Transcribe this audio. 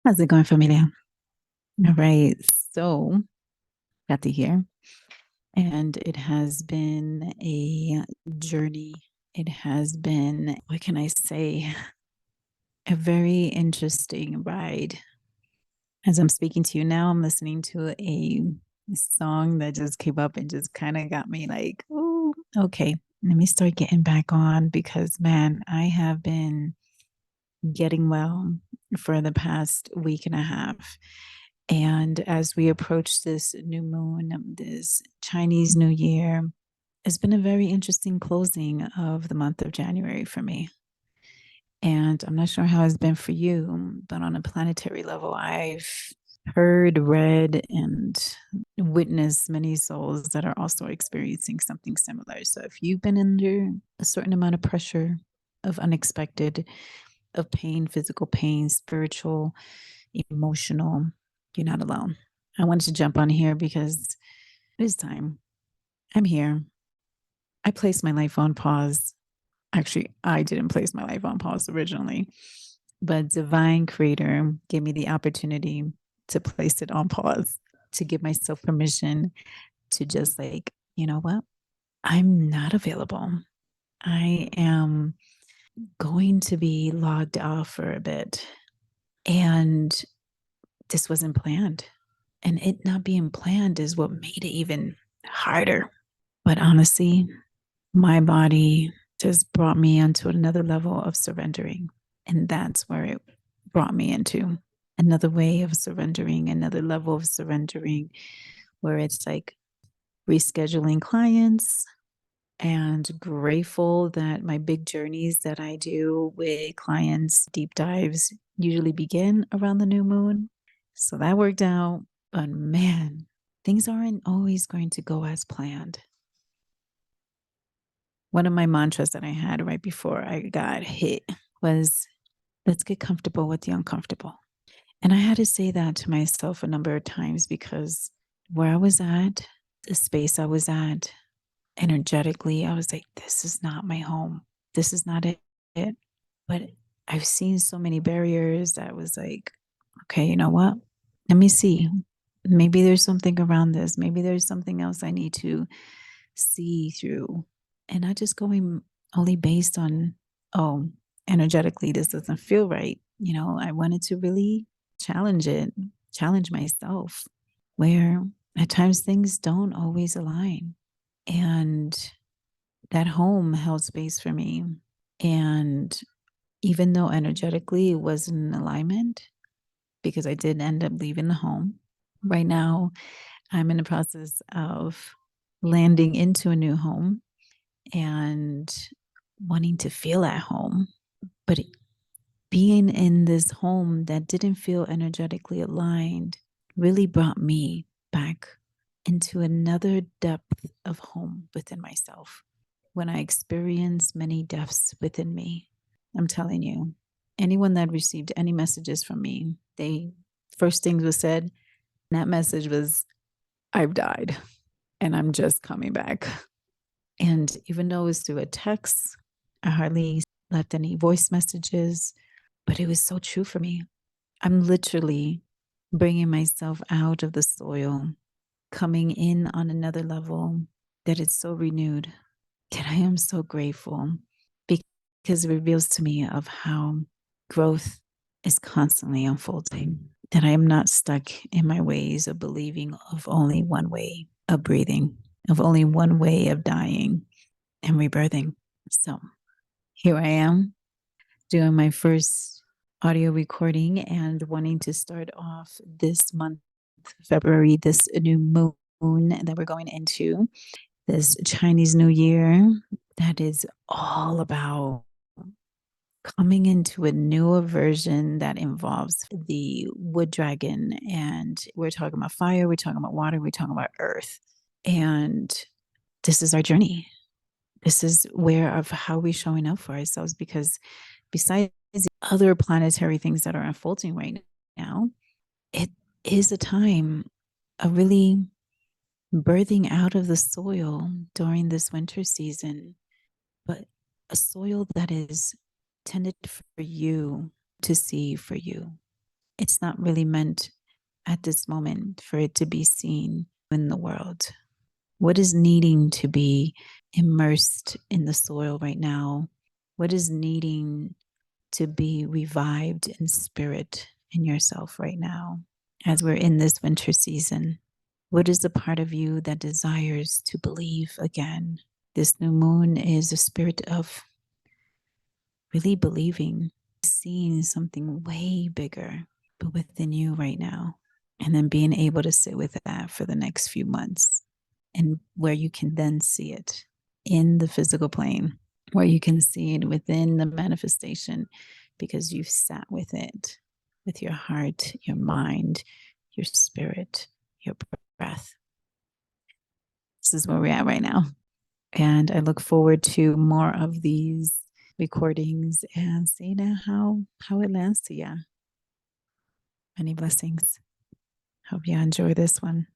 How's it going, familia? All right. So, Kati here. And it has been a journey. It has been, what can I say, a very interesting ride. As I'm speaking to you now, I'm listening to a song that just came up and just kind of got me like, oh, okay, let me start getting back on because, man, I have been getting well for the past week and a half. And as we approach this new moon, this Chinese New Year, it's been a very interesting closing of the month of January for me. And I'm not sure how it's been for you, but on a planetary level, I've heard, read, and witnessed many souls that are also experiencing something similar. So if you've been under a certain amount of pressure, of unexpected, of pain, physical pain, spiritual, emotional, you're not alone. I wanted to jump on here because it's time. I'm here. I placed my life on pause. Actually, I didn't place my life on pause originally, but Divine Creator gave me the opportunity to place it on pause, to give myself permission to just like, you know what? I'm not available. I am going to be logged off for a bit. And this wasn't planned. And it not being planned is what made it even harder. But honestly, my body just brought me onto another level of surrendering. And that's where it brought me into another way of surrendering, another level of surrendering, where it's like rescheduling clients and grateful that my big journeys that I do with clients, deep dives, usually begin around the new moon. So that worked out. But man, things aren't always going to go as planned. One of my mantras that I had right before I got hit was, let's get comfortable with the uncomfortable. And I had to say that to myself a number of times because where I was at, the space I was at, energetically, I was like, this is not my home. This is not it. But I've seen so many barriers that was like, okay, you know what? Let me see. Maybe there's something around this. Maybe there's something else I need to see through. And not just going only based on, oh, energetically, this doesn't feel right. I wanted to really challenge it, challenge myself, where at times things don't always align. And that home held space for me. And even though energetically it wasn't in alignment, because I did end up leaving the home, right now I'm in the process of landing into a new home and wanting to feel at home. But being in this home that didn't feel energetically aligned really brought me back into another depth of home within myself. When I experienced many depths within me, I'm telling you, anyone that received any messages from me, they first things was said, that message was, I've died and I'm just coming back. And even though it was through a text, I hardly left any voice messages, but it was so true for me. I'm literally bringing myself out of the soil, coming in on another level that it's so renewed. And I am so grateful because it reveals to me of how growth is constantly unfolding, that I am not stuck in my ways of believing of only one way of breathing, of only one way of dying and rebirthing. So here I am doing my first audio recording and wanting to start off this month, February, this new moon that we're going into, this Chinese New Year that is all about coming into a newer version that involves the wood dragon. And we're talking about fire, we're talking about water, we're talking about earth. And this is our journey. This is where of how we're showing up for ourselves, because besides the other planetary things that are unfolding right now, it is a time of really birthing out of the soil during this winter season, but a soil that is tended for you to see for you. it's not really meant at this moment for it to be seen in the world. What is needing to be immersed in the soil right now? What is needing to be revived in spirit in yourself right now as we're in this winter season? What is the part of you that desires to believe again? This new moon is a spirit of really believing, seeing something way bigger, but within you right now. And then being able to sit with that for the next few months, and where you can then see it in the physical plane, where you can see it within the manifestation because you've sat with it, with your heart, your mind, your spirit, your breath. This is where we're at right now. And I look forward to more of these recordings and seeing how it lands to you. Many blessings. Hope you enjoy this one.